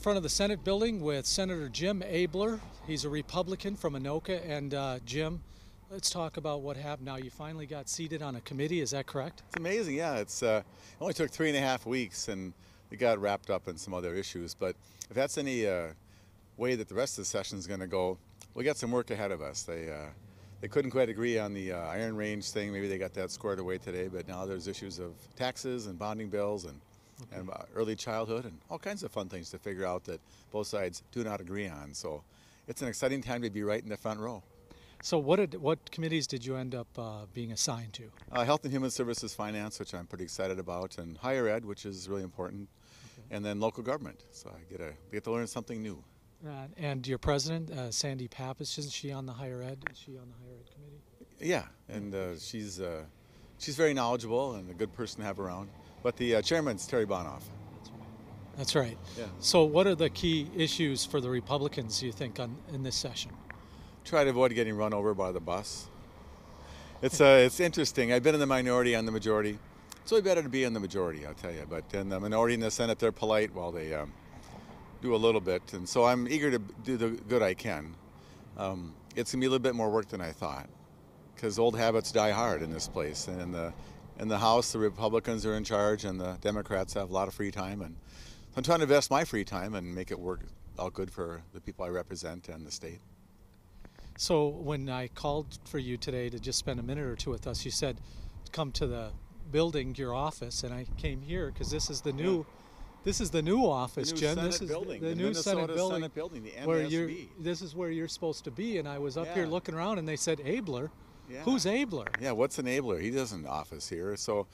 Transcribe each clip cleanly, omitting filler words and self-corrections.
front of the Senate building with Senator Jim Abeler. He's a Republican from Anoka. And Jim, let's talk about what happened. Now, you finally got seated on a committee, is that correct? It's amazing, yeah. It only took 3.5 weeks, and it got wrapped up in some other issues. But if that's any way that the rest of the session is going to go, we got some work ahead of us. They couldn't quite agree on the Iron Range thing. Maybe they got that squared away today, but now there's issues of taxes and bonding bills and early childhood and all kinds of fun things to figure out that both sides do not agree on. So it's an exciting time to be right in the front row. So what committees did you end up being assigned to? Health and Human Services, Finance, which I'm pretty excited about, and Higher Ed, which is really important, and then local government. So I get to learn something new. And your president, Sandy Pappas, isn't she on the Higher Ed? Is she on the Higher Ed committee? Yeah, and she's very knowledgeable and a good person to have around. But the chairman's Terry Bonoff. That's right. Yeah. So what are the key issues for the Republicans, you think, in this session? Try to avoid getting run over by the bus. It's interesting. I've been in the minority and the majority. It's really better to be in the majority, I'll tell you. But in the minority in the Senate, they're polite while they do a little bit. And so I'm eager to do the good I can. It's going to be a little bit more work than I thought, because old habits die hard in this place. And in the House, the Republicans are in charge, and the Democrats have a lot of free time. And I'm trying to invest my free time and make it work out good for the people I represent and the state. So when I called for you today to just spend a minute or two with us, you said come to the building, your office, and I came here because this is the new office, Jim. This is the new Senate building, the where this is where you're supposed to be. And I was up here looking around, and they said Abeler. Yeah. Who's Abeler? Yeah, what's an Abeler? He doesn't office here. So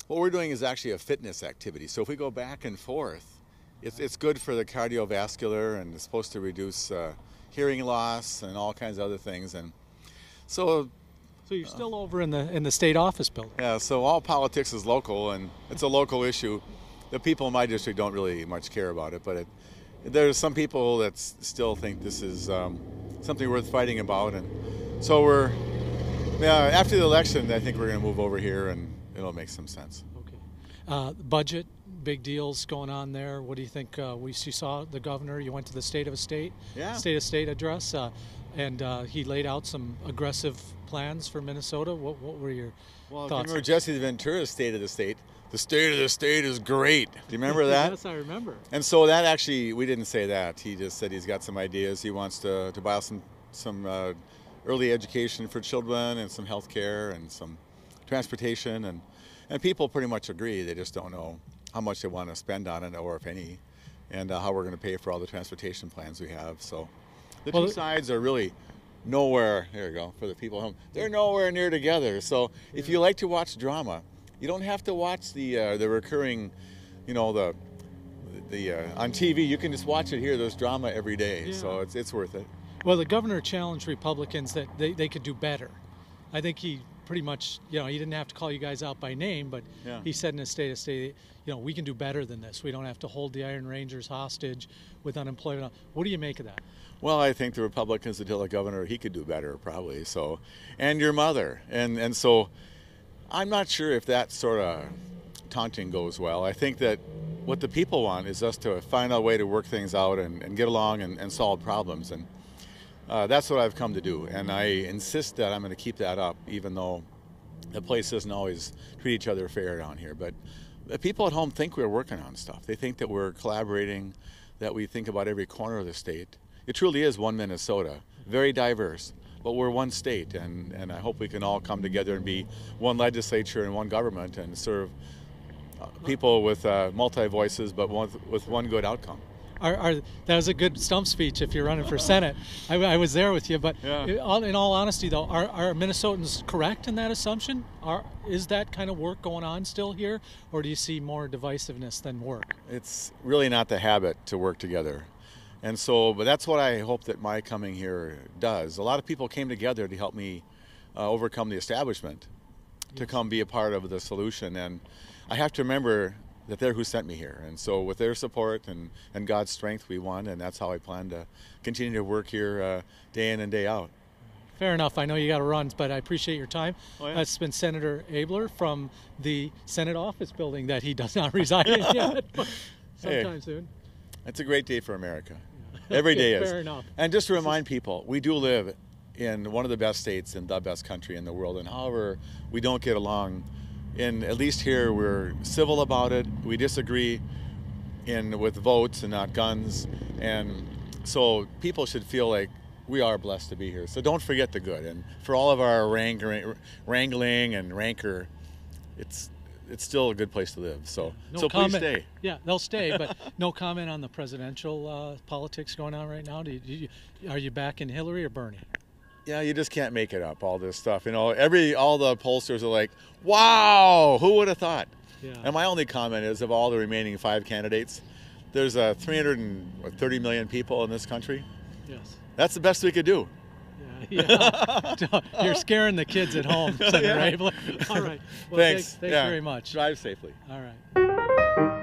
what we're doing is actually a fitness activity. So if we go back and forth, it's good for the cardiovascular, and it's supposed to reduce hearing loss and all kinds of other things. And so you're still over in the state office building. Yeah, so all politics is local, and it's a local issue. The people in my district don't really much care about it, but there's some people that still think this is something worth fighting about. And so after the election, I think we're going to move over here, and it'll make some sense. Okay. Budget, big deals going on there. What do you think? You saw the governor. You went to the State of State address, and he laid out some aggressive plans for Minnesota. What were your thoughts? Remember Jesse Ventura's State of the State? The State of the State is great. Do you remember that? Yes, I remember. And so that actually, we didn't say that. He just said he's got some ideas. He wants to buy some early education for children, and some health care, and some transportation, and people pretty much agree. They just don't know how much they want to spend on it, or if any, and how we're going to pay for all the transportation plans we have. So the two sides are really nowhere, there you go, for the people at home, they're nowhere near together. So if you like to watch drama, you don't have to watch the recurring, on TV. You can just watch it here. There's drama every day, so it's worth it. Well, the governor challenged Republicans that they could do better. I think he pretty much, he didn't have to call you guys out by name, but he said in his State of State, we can do better than this. We don't have to hold the Iron Rangers hostage with unemployment. What do you make of that? Well, I think the Republicans would tell the governor he could do better, probably. So, and your mother, and so I'm not sure if that sort of taunting goes well. I think that what the people want is us to find a way to work things out and get along and solve problems. And that's what I've come to do. And I insist that I'm going to keep that up, even though the place doesn't always treat each other fair down here. But the people at home think we're working on stuff. They think that we're collaborating, that we think about every corner of the state. It truly is one Minnesota, very diverse. But we're one state, and I hope we can all come together and be one legislature and one government and serve people with multi-voices, but with one good outcome. That was a good stump speech if you're running for Senate. I was there with you, but in all honesty, though, are Minnesotans correct in that assumption? Is that kind of work going on still here, or do you see more divisiveness than work? It's really not the habit to work together. And so, but that's what I hope that my coming here does. A lot of people came together to help me overcome the establishment, to come be a part of the solution. And I have to remember that they're who sent me here. And so with their support and God's strength, we won. And that's how I plan to continue to work here day in and day out. Fair enough. I know you got to run, but I appreciate your time. Oh, yeah. That's been Senator Abeler from the Senate office building that he does not reside in yet, but sometime soon. It's a great day for America. Every day is. Fair enough. And just to remind people, we do live in one of the best states and the best country in the world. And however we don't get along, at least here we're civil about it. We disagree with votes and not guns. And so people should feel like we are blessed to be here. So don't forget the good. And for all of our wrangling and rancor, it's still a good place to live. So, please stay. Yeah, they'll stay, but no comment on the presidential politics going on right now. Are you backing Hillary or Bernie? Yeah, you just can't make it up, all this stuff. You know, all the pollsters are like, wow, who would have thought? Yeah. And my only comment is, of all the remaining 5 candidates, there's 330 million people in this country. Yes. That's the best we could do. Yeah. You're scaring the kids at home, Senator Abeler. All right. Well, Thanks. Thanks very much. Drive safely. All right.